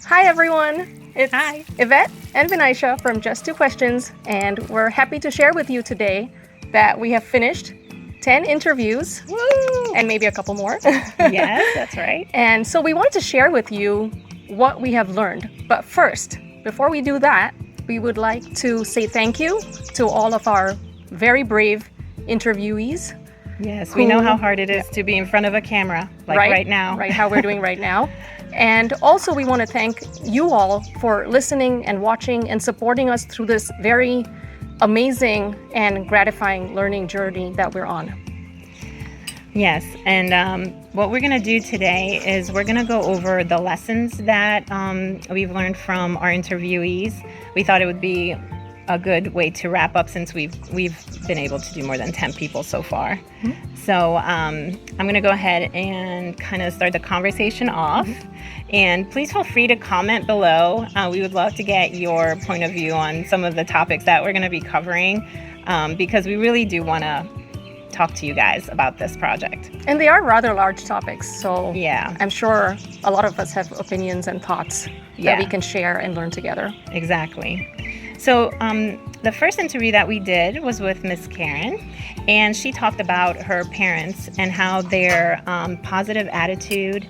Hi, everyone. It's Hi. Yvette and Vinayasha from Just Two Questions, and we're happy to share with you today that we have finished 10 interviews Woo! and maybe a couple more. Yes, that's right. And so we wanted to share with you what we have learned. But first, before we do that, we would like to say thank you to all of our very brave interviewees. Yes, we know how hard it is to be in front of a camera, like right now. Right, how we're doing right now. And also, we want to thank you all for listening and watching and supporting us through this very amazing and gratifying learning journey that we're on. Yes, and what we're going to do today is we're going to go over the lessons that we've learned from our interviewees. We thought it would be a good way to wrap up since we've been able to do more than 10 people so far. Mm-hmm. So I'm going to go ahead and kind of start the conversation off. Mm-hmm. And please feel free to comment below. We would love to get your point of view on some of the topics that we're going to be covering because we really do want to talk to you guys about this project. And they are rather large topics, so yeah, I'm sure a lot of us have opinions and thoughts that we can share and learn together. Exactly. So the first interview that we did was with Miss Karen, and she talked about her parents and how their positive attitude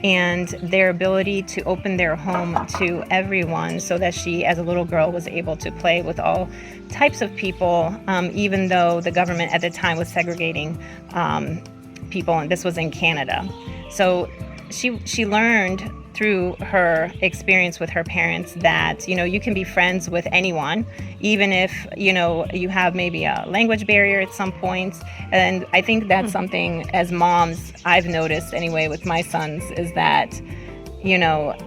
and their ability to open their home to everyone so that she, as a little girl, was able to play with all types of people, even though the government at the time was segregating people, and this was in Canada. So she learned through her experience with her parents that, you know, you can be friends with anyone, even if, you know, you have maybe a language barrier at some points. And I think that's something as moms I've noticed anyway with my sons is that, you know,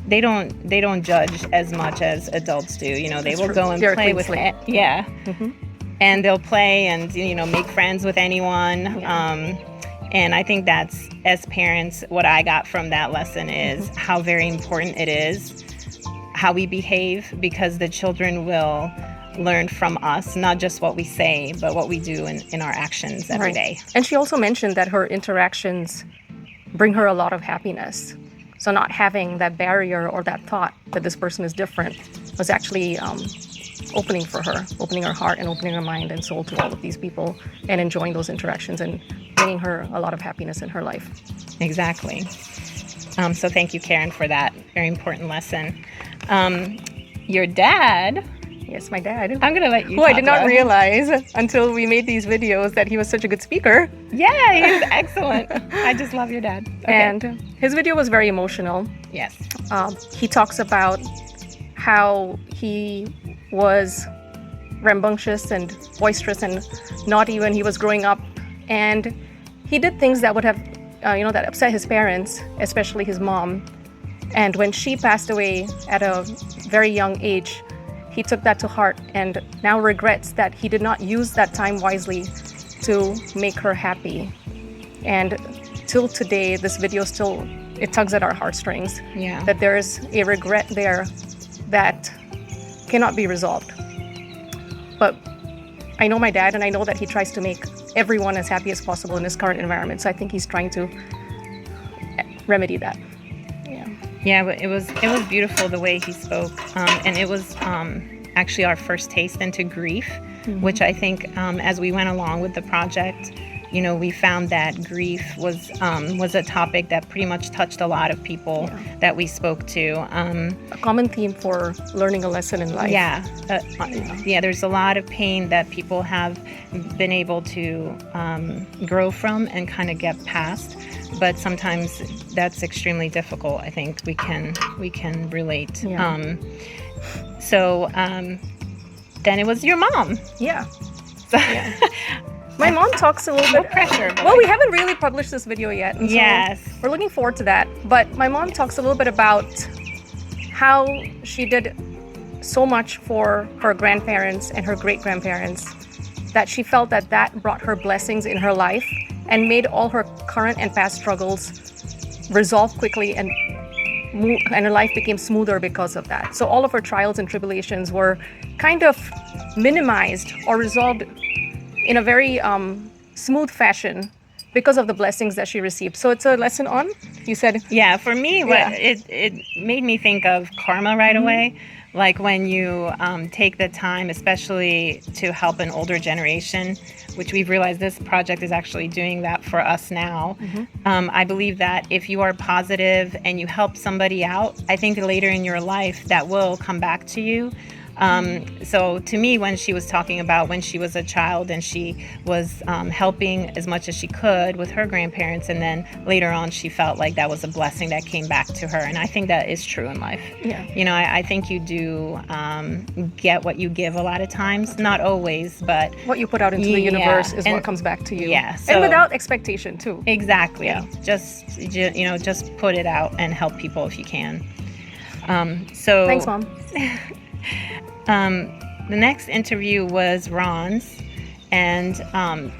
they don't judge as much as adults do. You know, they will go and play with it. Yeah. Mm-hmm. And they'll play and, you know, make friends with anyone. Yeah. And I think that's, as parents, what I got from that lesson is how very important it is how we behave, because the children will learn from us, not just what we say, but what we do in our actions every day. And she also mentioned that her interactions bring her a lot of happiness. So not having that barrier or that thought that this person is different was actually opening for her, opening her heart and opening her mind and soul to all of these people and enjoying those interactions and bringing her a lot of happiness in her life. Exactly. So thank you, Karen, for that very important lesson. Your dad... Yes, my dad. I'm going to let you Who I did not realize until we made these videos that he was such a good speaker. Yeah, he's excellent. I just love your dad. Okay. And his video was very emotional. Yes. He talks about how he was rambunctious and boisterous and naughty when he was growing up. And he did things that would have, that upset his parents, especially his mom. And when she passed away at a very young age, he took that to heart and now regrets that he did not use that time wisely to make her happy. And till today, this video still, it tugs at our heartstrings. Yeah. That there is a regret there that cannot be resolved. But I know my dad, and I know that he tries to make everyone as happy as possible in his current environment. So I think he's trying to remedy that. Yeah, but it was beautiful the way he spoke, and it was actually our first taste into grief, which I think as we went along with the project, you know, we found that grief was a topic that pretty much touched a lot of people that we spoke to. A common theme for learning a lesson in life. Yeah, there's a lot of pain that people have been able to grow from and kind of get past. But sometimes that's extremely difficult. I think we can relate. Yeah. So then it was your mom. Yeah. My mom talks a little bit. No pressure. Well, we haven't really published this video yet. And so yes. We're looking forward to that. But my mom talks a little bit about how she did so much for her grandparents and her great-grandparents that she felt that brought her blessings in her life and made all her current and past struggles resolve quickly, and her life became smoother because of that. So all of her trials and tribulations were kind of minimized or resolved in a very smooth fashion because of the blessings that she received. So it's a lesson on, you said, Yeah, for me, Yeah. it made me think of karma right away. Like when you take the time, especially to help an older generation, which we've realized this project is actually doing that for us now. I believe that if you are positive and you help somebody out, I think later in your life that will come back to you. So to me, when she was talking about when she was a child and she was helping as much as she could with her grandparents, and then later on she felt like that was a blessing that came back to her. And I think that is true in life. Yeah. You know, I think you do get what you give a lot of times, not always, but what you put out into the Yeah, universe is and- what comes back to you. yeah, And so- without expectation too. exactly. Yeah. Just put it out and help people if you can. So Thanks, Mom. The next interview was Ron's, and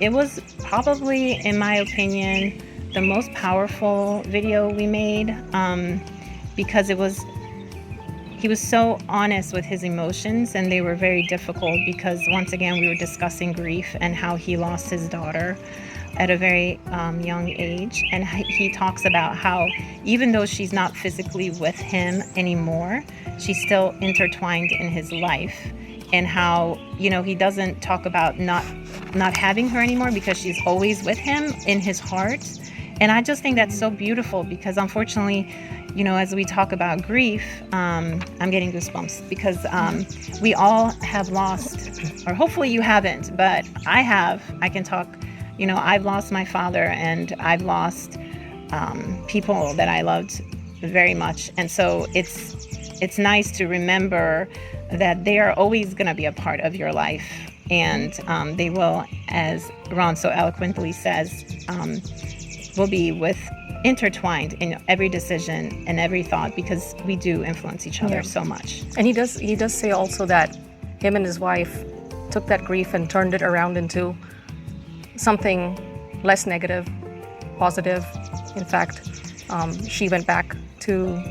it was probably, in my opinion, the most powerful video we made because he was so honest with his emotions, and they were very difficult because, once again, we were discussing grief and how he lost his daughter at a very young age. And he talks about how even though she's not physically with him anymore, she's still intertwined in his life. And how, you know, he doesn't talk about not having her anymore because she's always with him in his heart. And I just think that's so beautiful because, unfortunately, you know, as we talk about grief, I'm getting goosebumps because we all have lost, or hopefully you haven't, but I have. I can talk, you know, I've lost my father, and I've lost people that I loved very much. And so it's nice to remember that they are always going to be a part of your life, and they will, as Ron so eloquently says, will be intertwined in every decision and every thought, because we do influence each other Yeah. so much. And he does say also that him and his wife took that grief and turned it around into something less negative, positive. In fact, she went back to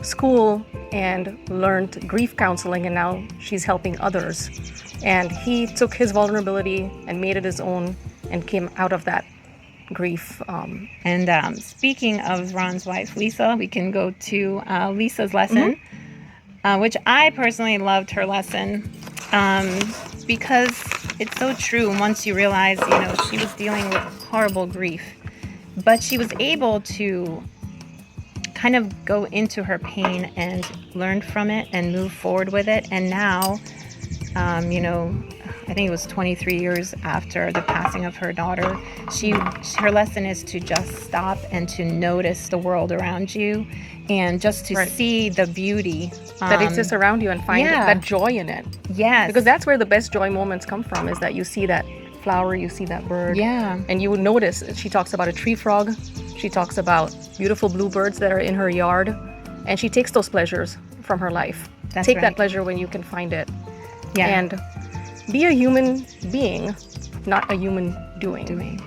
school and learned grief counseling, and now she's helping others. And he took his vulnerability and made it his own and came out of that grief. And speaking of Ron's wife, Lisa, we can go to Lisa's lesson, which I personally loved her lesson because it's so true. Once you realize, you know, she was dealing with horrible grief, but she was able to kind of go into her pain and learn from it and move forward with it. And now, you know, I think it was 23 years after the passing of her daughter, her lesson is to just stop and to notice the world around you and just to Right. see the beauty that exists around you and find yeah. that joy in it. Yes. Because that's where the best joy moments come from, is that you see that flower, you see that bird. Yeah. And you would notice, she talks about a tree frog. She talks about beautiful bluebirds that are in her yard. And she takes those pleasures from her life. That's Take right. that pleasure when you can find it. Yeah. And be a human being, not a human doing.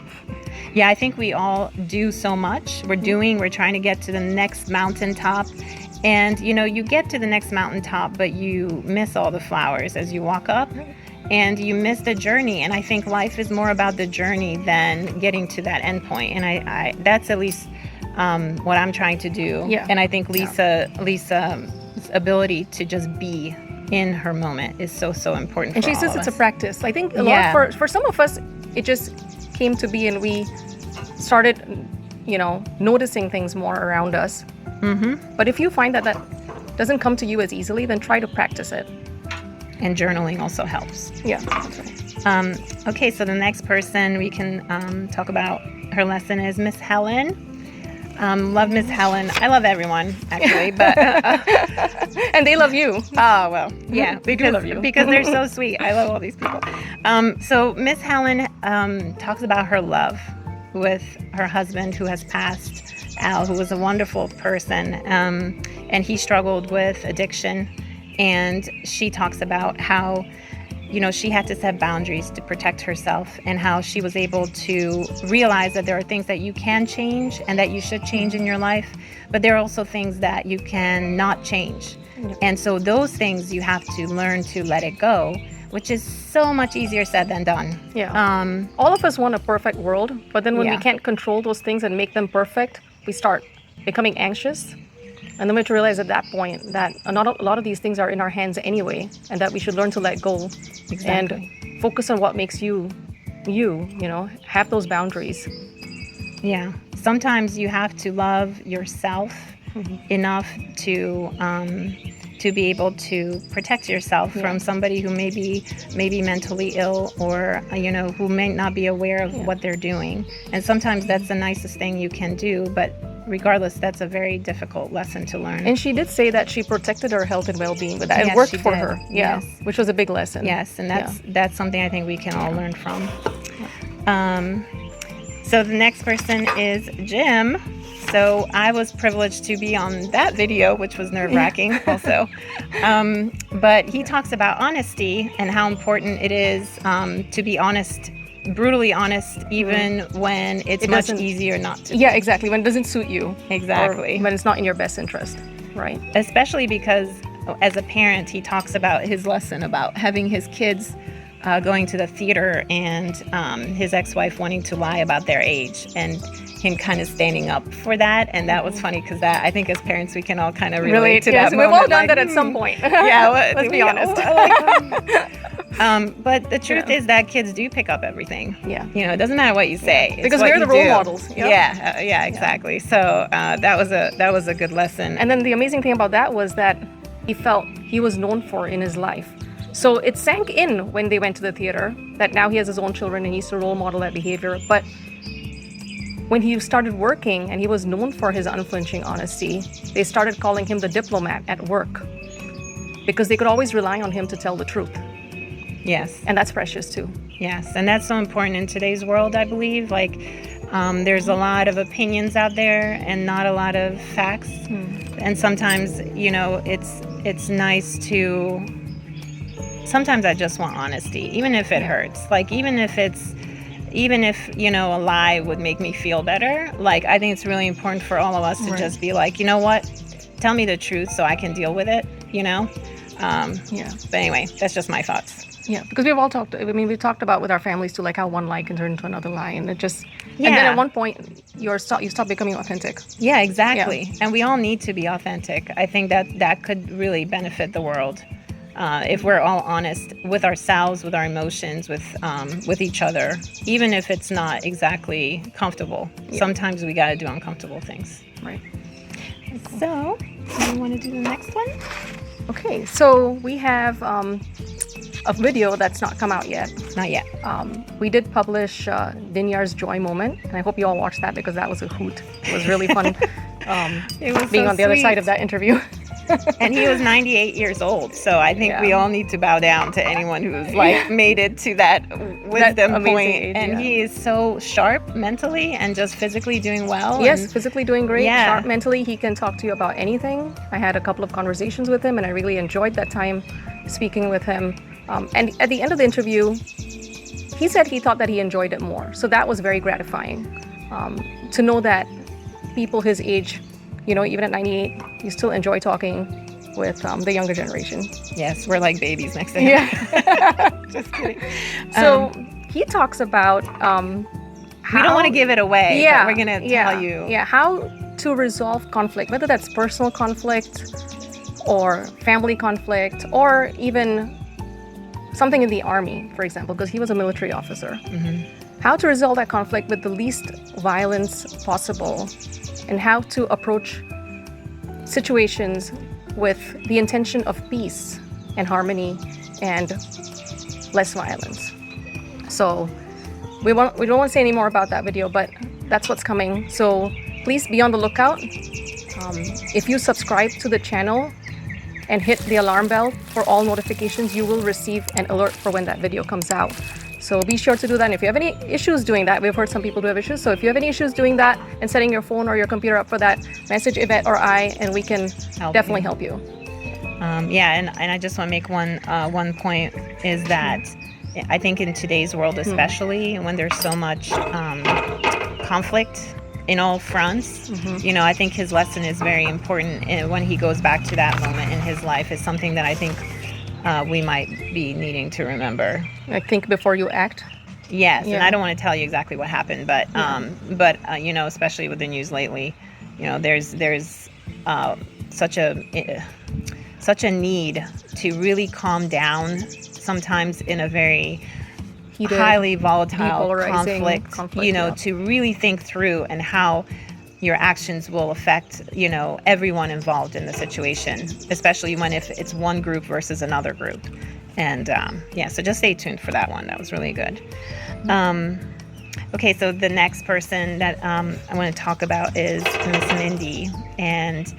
Yeah, I think we all do so much. We're trying to get to the next mountaintop. And, you know, you get to the next mountaintop, but you miss all the flowers as you walk up. And you miss the journey. And I think life is more about the journey than getting to that end point. And I that's at least what I'm trying to do. Yeah. And I think Lisa's ability to just be in her moment is so important. And for she all says of it's a us. practice. I think a Yeah. lot for some of us, it just came to be and we started, you know, noticing things more around us. Mm-hmm. But if you find that doesn't come to you as easily, then try to practice it. And journaling also helps. Yeah, that's right. Okay, so the next person we can talk about her lesson is Miss Helen. Love Miss Helen. I love everyone, actually, but And they love you. oh well, yeah, They do because- love you. because they're so sweet. I love all these people. So Miss Helen talks about her love with her husband who has passed, Al, who was a wonderful person, and he struggled with addiction. And she talks about how, you know, she had to set boundaries to protect herself, and how she was able to realize that there are things that you can change and that you should change in your life, but there are also things that you can not change. And so those things you have to learn to let it go, which is so much easier said than done. Yeah. All of us want a perfect world, but then when we Yeah. can't control those things and make them perfect, we start becoming anxious. And then we have to realize at that point that a lot of these things are in our hands anyway, and that we should learn to let go and focus on what makes you, you know, have those boundaries. Yeah. Sometimes you have to love yourself enough to be able to protect yourself from somebody who may be mentally ill, or you know, who may not be aware of what they're doing. And sometimes that's the nicest thing you can do, but regardless, that's a very difficult lesson to learn. And she did say that she protected her health and well-being with that. Yes, It worked she for did. her. Yeah. Yes. Which was a big lesson. Yes, and that's something I think we can all learn from. So the next person is Jim. So I was privileged to be on that video, which was nerve-wracking also. But he talks about honesty and how important it is to be honest, brutally honest, even when it's much doesn't- easier not to. Yeah, exactly. When it doesn't suit you. Exactly. Or when it's not in your best interest. Right. Especially because as a parent, he talks about his lesson about having his kids going to the theater and his ex-wife wanting to lie about their age, and him kind of standing up for that. And that was funny because that, I think as parents, we can all kind of relate to yes, that we've moment. all done like, that at some point. Yeah, Let's be honest. But the truth is that kids do pick up everything. Yeah. You know, it doesn't matter what you say. It's Because what we're you the role do. models. Yep. Yeah, exactly. So that was a good lesson. And then the amazing thing about that was that he felt he was known for in his life. So it sank in when they went to the theater that now he has his own children and he needs to role model that behavior. But when he started working and he was known for his unflinching honesty, they started calling him the diplomat at work because they could always rely on him to tell the truth. Yes. And that's precious too. Yes, and that's so important in today's world, I believe. Like, there's a lot of opinions out there and not a lot of facts. And sometimes, you know, it's nice to... Sometimes I just want honesty, even if it hurts. Like, even if, you know, a lie would make me feel better. Like, I think it's really important for all of us to just be like, you know what? Tell me the truth so I can deal with it, you know? But anyway, that's just my thoughts. Yeah, because we've all talked. I mean, we've talked about with our families too, like how one lie can turn into another lie, and it just. And then at one point, you stop becoming authentic. Yeah, exactly. Yeah. And we all need to be authentic. I think that could really benefit the world if we're all honest with ourselves, with our emotions, with each other, even if it's not exactly comfortable. Yeah. Sometimes we got to do uncomfortable things. Right. So, do you want to do the next one? Okay, so we have a video that's not come out yet. Not yet. We did publish Dinyar's Joy Moment, and I hope you all watched that because that was a hoot. It was really fun it was being so on the other sweet. side of that interview. And he was 98 years old, so I think we all need to bow down to anyone who's like made it to that wisdom point. Age, and he is so sharp mentally and just physically doing well. Yes, and physically doing great. Sharp mentally, he can talk to you about anything. I had a couple of conversations with him, and I really enjoyed that time speaking with him. And at the end of the interview, he said he thought that he enjoyed it more. So that was very gratifying to know that people his age, you know, even at 98, you still enjoy talking with the younger generation. Yes, we're like babies next to him. Yeah. Just kidding. So he talks about how... We don't want to give it away, but we're going to tell you. Yeah, how to resolve conflict, whether that's personal conflict or family conflict or even something in the army, for example, because he was a military officer. How to resolve that conflict with the least violence possible, and how to approach situations with the intention of peace and harmony and less violence. So we don't want to say any more about that video, but that's what's coming. So please be on the lookout. If you subscribe to the channel and hit the alarm bell for all notifications, you will receive an alert for when that video comes out. So be sure to do that. And if you have any issues doing that, we've heard some people do have issues. So if you have any issues doing that and setting your phone or your computer up for that, message Yvette or I, and we can definitely help you. And I just want to make one point is that I think in today's world, especially when there's so much conflict in all fronts, you know, I think his lesson is very important when he goes back to that moment in his life. Is something that I think we might be needing to remember. I think before you act. Yes, and Yeah. I don't want to tell you exactly what happened, but you know, especially with the news lately, you know, there's such a need to really calm down sometimes in a very Heated, highly volatile depolarizing conflict, you know, yeah. to really think through and how your actions will affect, you know, everyone involved in the situation, especially if it's one group versus another group. And so just stay tuned for that one. That was really good. Okay, so the next person that I want to talk about is Miss Mindy, and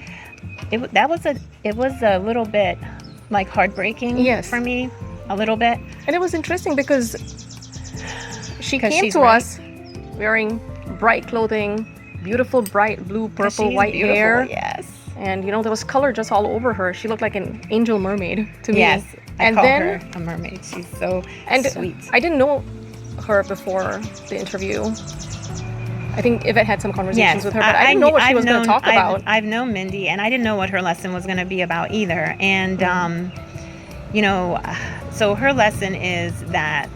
it was a little bit like heartbreaking Yes. for me, a little bit. And it was interesting because she 'Cause came she's to right. us wearing bright clothing, beautiful bright blue, purple, She's white beautiful, hair. Yes. And, there was color just all over her. She looked like an angel mermaid to me. Yes. I and call then, her a mermaid. She's so and sweet. I didn't know her before the interview. I think Yvette had some conversations with her, but I didn't know what she was going to talk about. I've known Mindy, and I didn't know what her lesson was going to be about either. And, so her lesson is that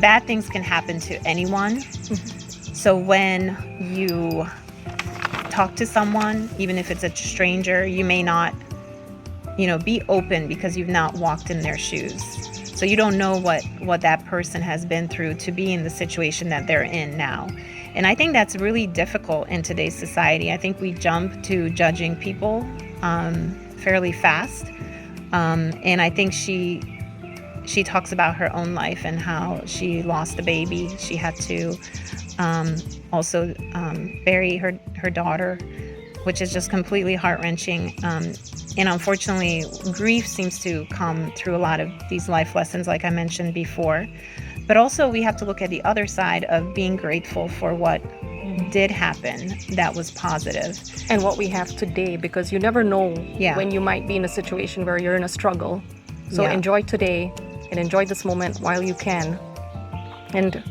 bad things can happen to anyone. So when you talk to someone, even if it's a stranger, you may not, be open because you've not walked in their shoes. So you don't know what that person has been through to be in the situation that they're in now. And I think that's really difficult in today's society. I think we jump to judging people fairly fast. And I think she talks about her own life and how she lost a baby. She had to also bury her daughter, which is just completely heart-wrenching. And unfortunately, grief seems to come through a lot of these life lessons, like I mentioned before. But also we have to look at the other side of being grateful for what did happen that was positive. And what we have today, because you never know Yeah. when you might be in a situation where you're in a struggle. So Yeah. enjoy today and enjoy this moment while you can. And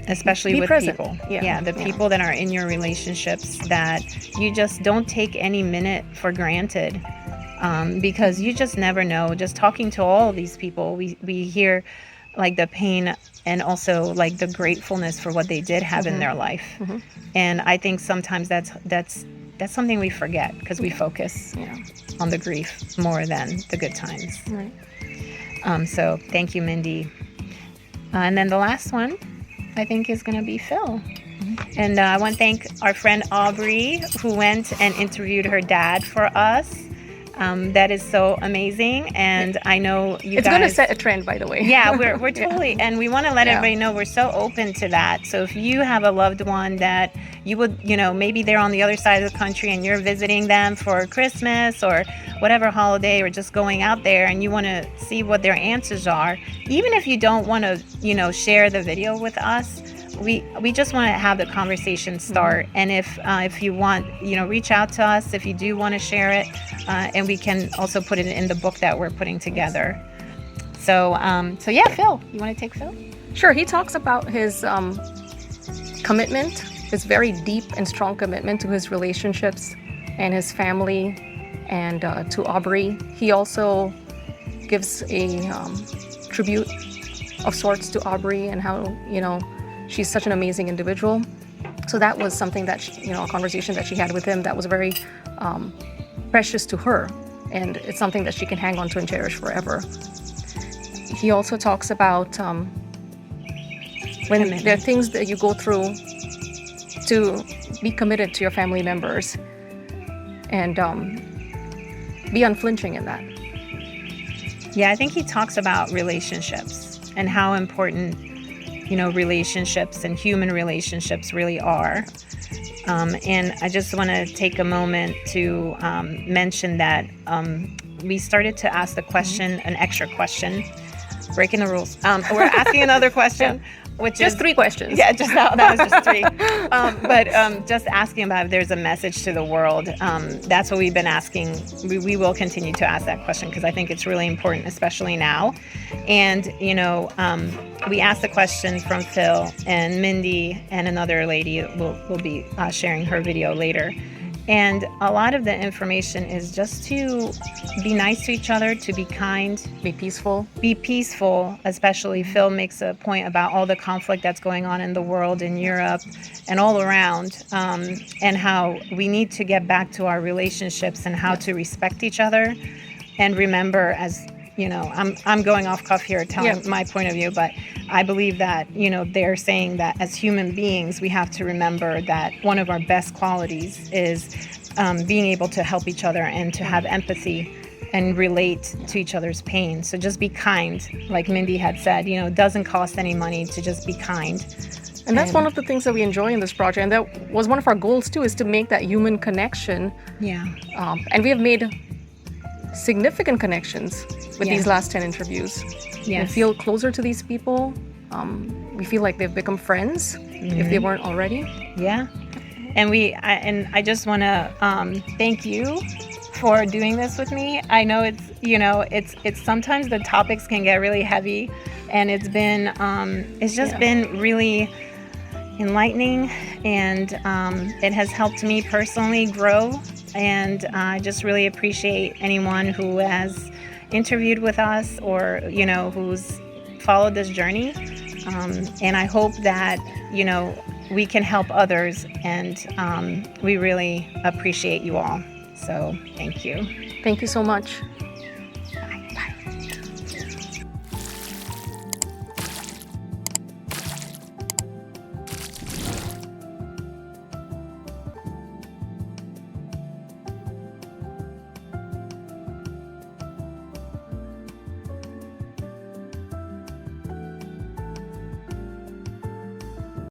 Especially Be with present. people. Yeah. The people that are in your relationships that you just don't take any minute for granted, because you just never know. Just talking to all of these people, we hear like the pain and also like the gratefulness for what they did have in their life. And I think sometimes that's something we forget because we focus yeah. on the grief more than the good times. Right. So thank you, Mindy. And then the last one, I think, is going to be Phil. And I want to thank our friend Aubrey, who went and interviewed her dad for us. That is so amazing. And I know you It's guys... going to set a trend, by the way. Yeah, we're totally, and we want to let Yeah. everybody know we're so open to that. So if you have a loved one that you would, maybe they're on the other side of the country and you're visiting them for Christmas or whatever holiday, or just going out there and you want to see what their answers are, even if you don't want to, share the video with us, we just want to have the conversation start. And if you want, reach out to us if you do want to share it, and we can also put it in the book that we're putting together. So yeah, Phil, you want to take Phil? Sure. He talks about his commitment, his very deep and strong commitment to his relationships and his family, and to Aubrey. He also gives a tribute of sorts to Aubrey and how, she's such an amazing individual. So that was something that, a conversation that she had with him that was very precious to her. And it's something that she can hang on to and cherish forever. He also talks about when there are things that you go through, to be committed to your family members and be unflinching in that. Yeah, I think he talks about relationships and how important, relationships and human relationships really are. And I just want to take a moment to mention that we started to ask the question, an extra question, breaking the rules. We're asking another question, which Just is 3 questions. Yeah, that was just 3. But just asking about if there's a message to the world. That's what we've been asking. We will continue to ask that question because I think it's really important, especially now. And, we asked the question from Phil, and Mindy and another lady will be sharing her video later. And a lot of the information is just to be nice to each other, to be kind, Be peaceful. be peaceful. Especially Phil makes a point about all the conflict that's going on in the world, in Europe and all around, and how we need to get back to our relationships and how to respect each other. And remember, as you know, I'm going off cuff here telling my point of view, but I believe that, you know, they're saying that as human beings, we have to remember that one of our best qualities is being able to help each other and to have empathy and relate to each other's pain. So just be kind, like Mindy had said, you know, it doesn't cost any money to just be kind. And that's one of the things that we enjoy in this project. And that was one of our goals too, is to make that human connection. Yeah. And we have made significant connections with these last 10 interviews. Yes. We feel closer to these people. We feel like they've become friends if they weren't already. Yeah. And I just want to thank you for doing this with me. I know it's, you know, it's sometimes the topics can get really heavy, and it's just been really enlightening, and it has helped me personally grow. And I just really appreciate anyone who has interviewed with us, or, you know, who's followed this journey. And I hope that, you know, we can help others, and we really appreciate you all. So thank you. Thank you so much.